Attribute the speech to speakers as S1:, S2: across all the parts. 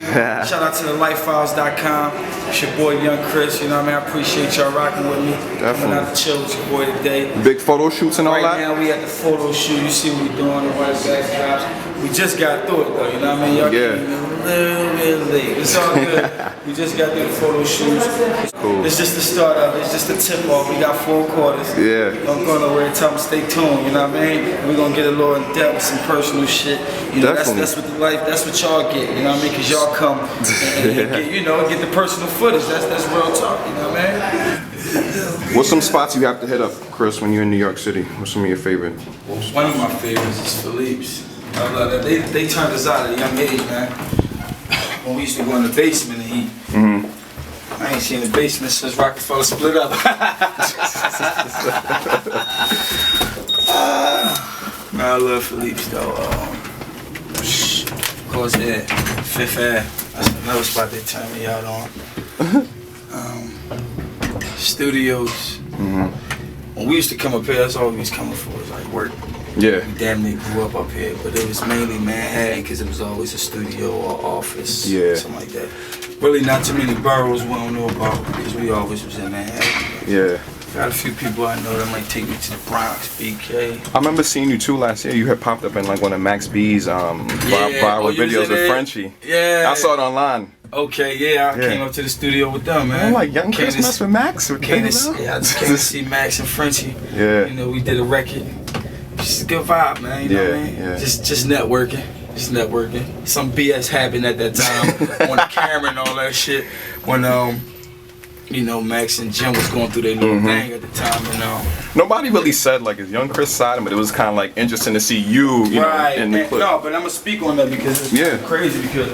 S1: Shout out to the lifefiles.com. It's your boy Young Chris, you know what I mean? I appreciate y'all rocking with me.
S2: Definitely.
S1: Coming out to chill with your boy today.
S2: Big photo shoots and all that?
S1: Right now we at the photo shoot. You see what we doing, the white backdrops. We just got through it though, you know what I mean? Y'all came in a little bit late. It's all good. We just got through the photo shoots.
S2: Cool.
S1: It's just the start of it. It's just the tip off. We got 4 quarters.
S2: Yeah.
S1: Don't go nowhere. Tell them stay tuned, you know what I mean? We're gonna get a little in depth with some personal shit. You know, that's what the life, that's what y'all get, you know what I mean? Cause y'all come and get, you know, get the personal footage. That's real talk, you know what I mean?
S2: What's some spots you have to hit up, Chris, when you're in New York City? What's some of your favorite?
S1: One of my favorites is Philippe's. I love that. They turned us out at a young age, man. When we used to go in the basement and eat. I ain't seen the basement since Roc-A-Fella split up. I love Philippe's though. Of course, yeah, Fifth Ave. That's another spot they turned me out on. Studios. When we used to come up here, that's all we was coming for, was like work.
S2: Yeah.
S1: We damn near grew up here, but it was mainly Manhattan because it was always a studio or office, something like that. Really not too many boroughs we don't know about because we always was in Manhattan.
S2: Yeah.
S1: Got a few people I know that might take me to the Bronx, BK.
S2: I remember seeing you too last year. You had popped up in like one of Max B's viral videos with Frenchie.
S1: Yeah.
S2: I saw it online.
S1: Okay, yeah, I came up to the studio with them, man.
S2: I'm like, Young Chris mess with Max?
S1: I just came to see Max and Frenchie.
S2: Yeah.
S1: You know, we did a record. Just a good vibe, man. You know what I mean?
S2: Yeah.
S1: Just networking. Just networking. Some BS happened at that time on the camera and all that shit. When you know, Max and Jim was going through their little thing at the time, and
S2: nobody really said like it's Young Chris side, but it was kind of like interesting to see you know, in the clip.
S1: No, but I'm gonna speak on that because it's crazy because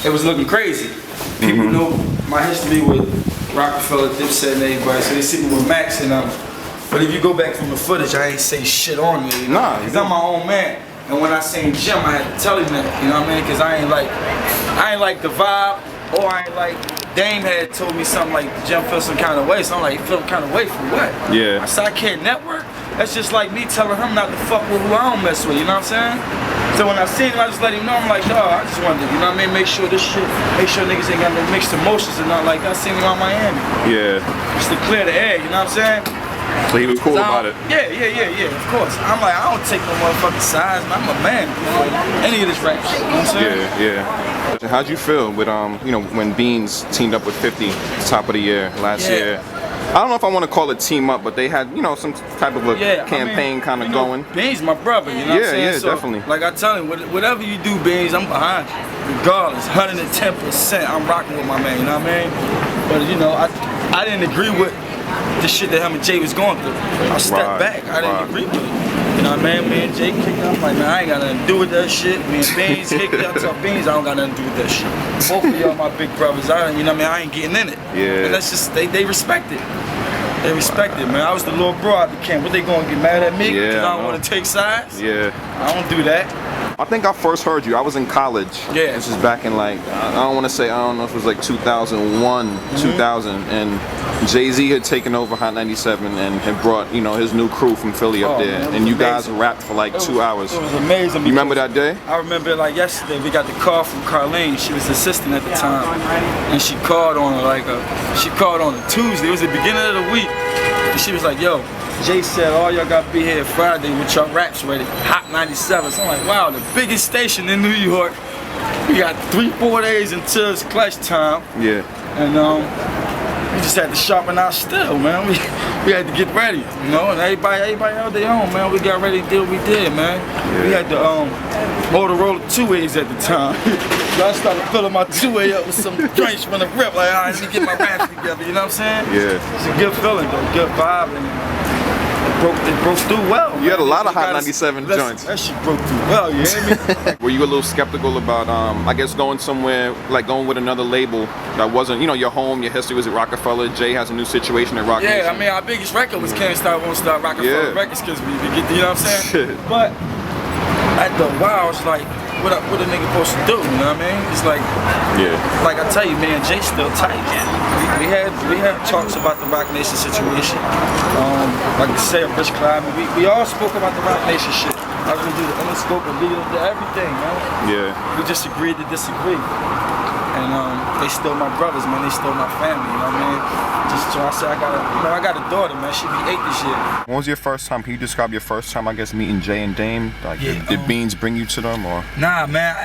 S1: it was looking crazy. People know my history with Roc-A-Fella, Dipset, and everybody, so they see me with Max and but if you go back from the footage, I ain't say shit on me. You know? Nah, cause I'm my own man. And when I seen Jim, I had to tell him that, you know what I mean? Cause I ain't like the vibe, or I ain't like. Dame had told me something like Jim feel some kind of way, so I'm like, you feel some kind of way for what? Yeah. I said I can't network. That's just like me telling him not to fuck with who I don't mess with. You know what I'm saying? So when I seen him, I just let him know. I'm like, dawg, I just wanted to, you know what I mean? Make sure niggas ain't got no mixed emotions and nothing like that. I seen him out Miami. Yeah. Just to clear the air. You know what I'm saying?
S2: So he was cool about it.
S1: Yeah, of course. I'm like, I don't take no motherfucking sides, man. I'm a man. Any of this rap shit, you know what I'm saying?
S2: Yeah. How'd you feel with you know, when Beans teamed up with 50 top of the year last year? I don't know if I want to call it team up, but they had, you know, some type of a campaign kind of going.
S1: Beans my brother, you know what I'm saying?
S2: Yeah, so, definitely.
S1: Like I tell him, whatever you do, Beans, I'm behind you. Regardless, 110%, I'm rocking with my man, you know what I mean? But you know, I didn't agree with the shit that him and Jay was going through. I stepped back. I didn't agree with it. You know what I mean? Me and Jay kicked up. I'm like, man, I ain't got nothing to do with that shit. Me and Beans kicked up to Beans. I don't got nothing to do with that shit. Both of y'all my big brothers. You know what I mean? I ain't getting in it. Yeah. And that's just they respect it. They respect it, man. I was the little bro out the camp. What, they gonna get mad at me because I don't want to take sides? Yeah. I don't do that.
S2: I think I first heard you. I was in college. Yeah. This is back in like, I don't want to say, I don't know if it was like 2001, 2000, and Jay-Z had taken over Hot 97 and had brought, you know, his new crew from Philly up there, and you guys rapped for like 2 hours.
S1: It was amazing.
S2: You remember that day?
S1: I remember it like yesterday. We got the call from Carlene. She was the assistant at the time, and she called on a Tuesday. It was the beginning of the week, and she was like, "Yo, Jay said all y'all got to be here Friday with your raps ready. Hot 97." So I'm like, wow, the biggest station in New York. We got 3-4 days until it's clutch time. Yeah. And we just had to sharpen our steel, man. We had to get ready, you know. And everybody held their own, man. We got ready to do what we did, man. Yeah. We had the Motorola 2As at the time. So I started filling my 2A up with some drinks from the rip. Like, all right, let me get my raps together. You know what I'm saying? Yeah. It's a good feeling, though. Good vibe. And it broke through well.
S2: You had a lot of Hot 97 joints.
S1: That shit broke through well, you hear me?
S2: Were you a little skeptical about, I guess, going somewhere, like going with another label that wasn't, you know, your home, your history was at Roc-A-Fella, Jay has a new situation at Roc-A-Fella?
S1: Yeah, I mean, our biggest record was Can't Stop, Won't Stop, Roc-A-Fella Records, because we get, you know what I'm saying? But after a while, it's like, what a nigga supposed to do, you know what I mean? It's like, like I tell you, man, Jay still tight. We had talks about the Roc Nation situation. Like I say, Rich Clyde, we all spoke about the Roc Nation shit. I was gonna do the Interscope and video, everything, man. Yeah. We just agreed to disagree. And they still my brothers, man. They still my family, you know what I mean? Just so I said I got a daughter, man. She'll be 8 this year.
S2: When was your first time? Can you describe your first time, I guess, meeting Jay and Dame? Like, did Beans bring you to them, or?
S1: Nah, man.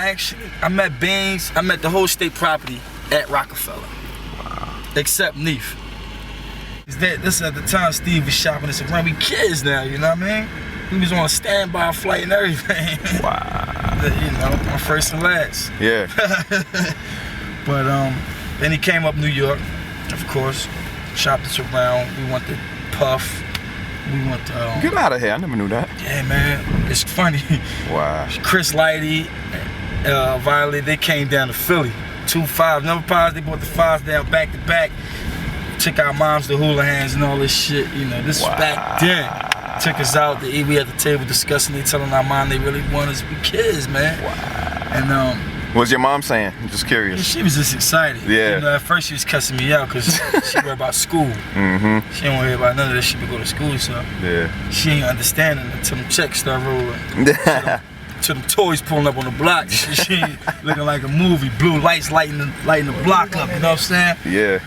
S1: I met Beans. I met the whole state property at Roc-A-Fella. Wow. Except Neef. This at the time Steve was shopping us around. We kids now, you know what I mean? We was on a standby flight and everything.
S2: Wow.
S1: You know, my first and last.
S2: Yeah.
S1: But then he came up New York, of course, shopped us around. We went to Puff. We went to
S2: get out of here! I never knew that.
S1: Yeah, man, it's funny.
S2: Wow.
S1: Chris Lighty, Violet, they came down to Philly. 2 5s, never pies. They brought the 5s down back to back. Took our moms to hula hands and all this shit. You know, this was back then. Took us out to eat. We at the table discussing. They telling our mom they really want us to be kids, man.
S2: Wow.
S1: And
S2: what's your mom saying? I'm just curious.
S1: Yeah, she was just excited.
S2: Yeah.
S1: You know, at first she was cussing me out because she worried about school.
S2: Mm-hmm.
S1: She didn't worry about none of this. She would go to school, so
S2: yeah.
S1: She ain't understanding until them checks start rolling. To them toys pulling up on the block. She looking like a movie. Blue lights lighting the block up. You know what I'm saying?
S2: Yeah.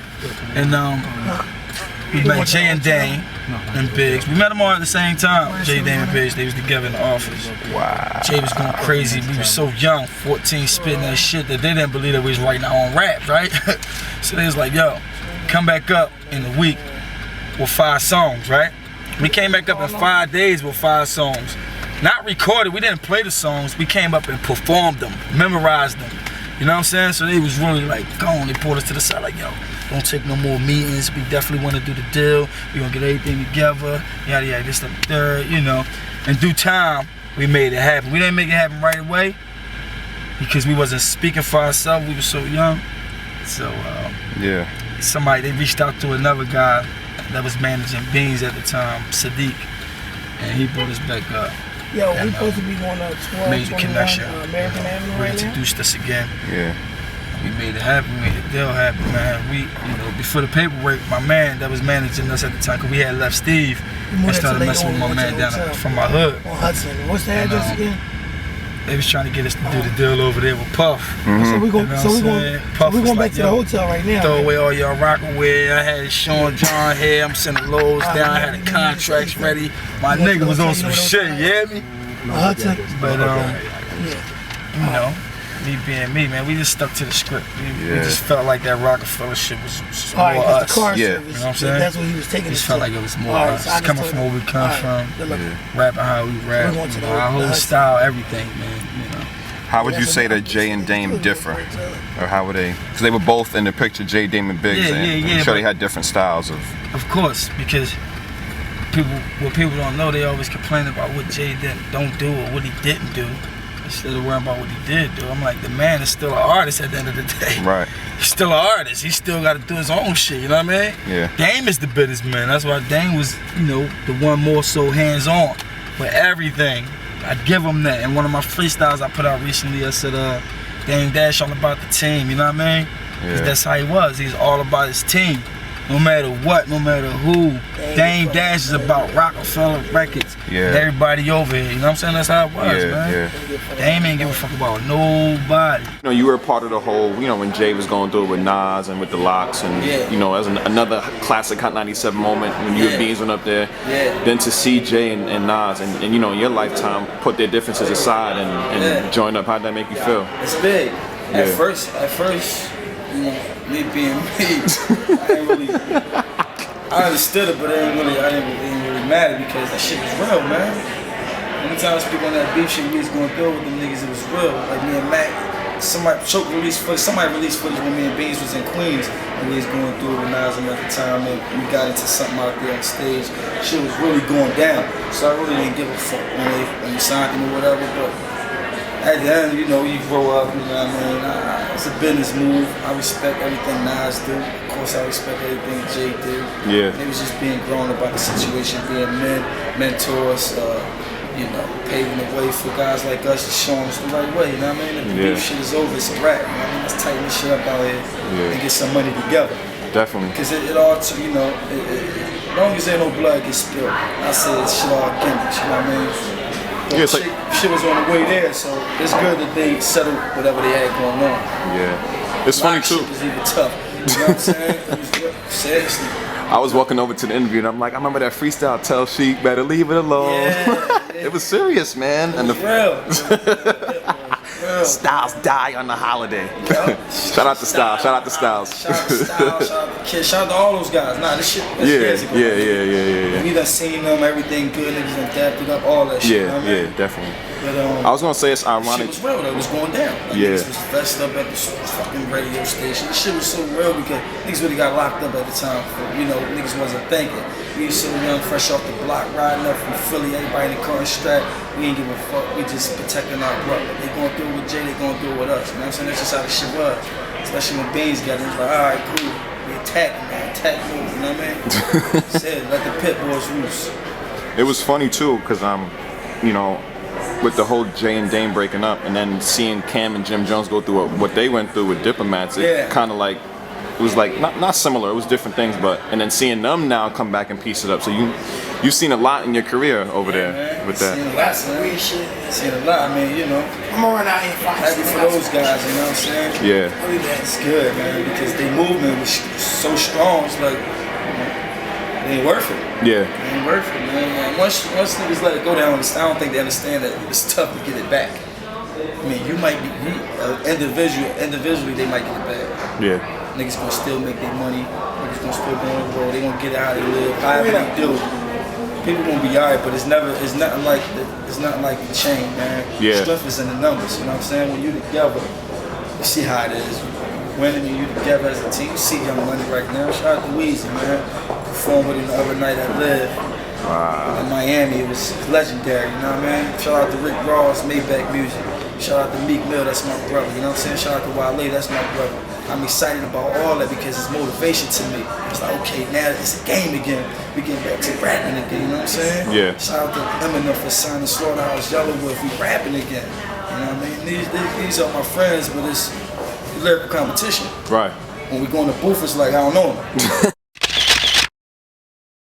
S1: And we met Jay and Dame and Biggs. We met them all at the same time. Jay, Dame, and Biggs. They was together in the office.
S2: Wow.
S1: Jay was going crazy. We were so young, 14, spitting that shit that they didn't believe that we was writing our own raps, right? So they was like, yo, come back up in a week with 5 songs, right? We came back up in 5 days with 5 songs. Not recorded, we didn't play the songs. We came up and performed them, memorized them. You know what I'm saying? So they was really like, gone. They pulled us to the side like, yo, don't take no more meetings. We definitely want to do the deal. We gonna get everything together. Yada yada, this, that, third, you know. In due time, we made it happen. We didn't make it happen right away because we wasn't speaking for ourselves. We were so young. So
S2: yeah.
S1: They reached out to another guy that was managing Beans at the time, Sadiq, and he brought us back up.
S3: Yo, we supposed to be going to 1221 American Avenue right now?
S1: Introduced us again.
S2: Yeah.
S1: We made it happen. We made the deal happen, man. We, you know, before the paperwork, my man that was managing us at the time, cause we had left Steve and started messing with my man down from my hood.
S3: On Hudson. What's the address again?
S1: They was trying to get us to do the deal over there with Puff.
S2: Mm-hmm.
S3: So we going back to the hotel right now.
S1: Throw away all your Roc-A-Wear. I had Sean John here. I'm sending loads down. I had the contracts ready. My nigga was on some shit. You hear me? But you know, me being me, man, we just stuck to the script. We just felt like that Roc-A-Fella shit was more us.
S3: The car
S1: you know what I'm saying?
S3: That's what he was taking.
S1: Just felt like it was more us. Coming from where we come from, rapping how we rap, you know, our whole style, everything, man. You know.
S2: How would you say that Jay and Dame differ, or how would they? Because they were both in the picture, Jay, Dame, and Biggs. I'm sure they had different styles of.
S1: Of course, because what people don't know, they always complain about what Jay don't do or what he didn't do, instead of worrying about what he did do. I'm like, the man is still an artist at the end of the day.
S2: Right.
S1: He's still an artist. He still got to do his own shit. You know what I mean?
S2: Yeah.
S1: Dame is the business man. That's why Dame was, you know, the one more so hands-on with everything. I'd give him that. And one of my freestyles I put out recently, I said, Dame Dash all about the team. You know what I mean? Because that's how he was. He's all about his team. No matter what, no matter who, Dame Dash is about Roc-A-Fella Records.
S2: Yeah.
S1: And everybody over here. You know what I'm saying? That's how it was, man.
S2: Yeah.
S1: Dame ain't give a fuck about nobody.
S2: You know, you were a part of the whole, you know, when Jay was going through it with Nas and with the Locks, and you know, as another classic Hot 97 moment when you and Beans went up there. Then to see Jay and Nas and you know, in your lifetime, put their differences aside and join up. How'd that make you feel?
S1: It's big. At first, you know, me being me, I understood it, but I didn't really matter because that shit was real, man. Anytime I speak on that beef shit we was going through with them niggas, it was real. Like me and Mac, somebody released footage when me and Beans was in Queens and we was going through it with Nas at the time, and we got into something out there on stage. Shit was really going down, so I really didn't give a fuck when they signed him or whatever, but at the end, you know, you grow up, you know what I mean? It's a business move. I respect everything Nas do. Of course, I respect everything Jay do.
S2: Yeah.
S1: It was just being grown about the situation, being mentors, you know, paving the way for guys like us, just showing us the right way, you know what I mean? If the beef shit is over, it's a wrap, you know what I mean? Let's tighten this shit up out here and get some money together.
S2: Definitely.
S1: Because it all, you know, as long as ain't no blood gets spilled, I say it's shit all gimmicks, you know what I mean?
S2: Yeah, it's like
S1: shit was on the way there, so it's good that they settled whatever they had going on.
S2: Yeah. It's funny too.
S1: Shit was even tough. You know what I'm saying? It was, seriously.
S2: I was walking over to the interview and I'm like, I remember that freestyle, tell Sheik, better leave it alone.
S1: Yeah.
S2: It was serious, man.
S1: It was real.
S2: Styles die on the holiday. Shout out to Styles. Shout out to Styles.
S1: Shout out to Styles. Shout out to Kid. Shout out to all those guys. Nah, this shit.
S2: Yeah.
S1: We done seen them. Everything good. Niggas done dapped it up. All that shit.
S2: Yeah,
S1: you know
S2: definitely.
S1: But,
S2: I was gonna say it's ironic.
S1: Shit was real though. It was going down. Like, niggas was vexed up at the fucking radio station. This shit was so real because niggas really got locked up at the time. You know, niggas wasn't thinking. We was so young, fresh off the block, riding up from Philly. Everybody in the car and strapped. We ain't give a fuck. We just protecting our brother. They going through it with Jay. They going through it with us. You know what I'm saying? That's just how the shit was. Especially when Beans got it. It was like, all right, cool. We attacking, man. Attack move. You know what I mean? Said, let the pit boys loose.
S2: It was funny too, cause you know, with the whole Jay and Dame breaking up, and then seeing Cam and Jim Jones go through what they went through with Diplomats, it kind of like, it was like not similar. It was different things, but and then seeing them now come back and piece it up. So you've seen a lot in your career over there
S1: man.
S2: with that.
S1: Seen a lot, man. Weird shit. Seen a lot, man. You know,
S3: I'm gonna run out here and
S1: happy for those guys. You know what I'm saying?
S2: Yeah.
S1: It's good, man, because their movement was so strong. It's like, it ain't worth it.
S2: Yeah.
S1: It ain't worth it, man. Once niggas let it go down, I don't think they understand that it's tough to get it back. I mean, you might be individually they might get it back.
S2: Yeah.
S1: Niggas gonna still make their money. Niggas gonna still go on the road. They gonna get it how they live. However they do. People gonna be alright, but it's nothing like the chain, man.
S2: Yeah.
S1: Strength is in the numbers. You know what I'm saying? When you together, you see how it is. Winning and you together as a team. You see Young Money right now. Shout out to Weezy, man. Performed with him the other night at Live.
S2: Wow.
S1: In Miami, it was legendary, you know what I mean? Shout out to Rick Ross, Maybach Music. Shout out to Meek Mill, that's my brother, you know what I'm saying? Shout out to Wale, that's my brother. I'm excited about all that because it's motivation to me. It's like, okay, now it's a game again. We get back to rapping again, you know what I'm saying?
S2: Yeah.
S1: Shout out to Eminem for signing Slaughterhouse Yellowwood. We rapping again. You know what I mean? These are my friends, but it's lyrical competition.
S2: Right.
S1: When we go in the booth, it's like, I don't know them.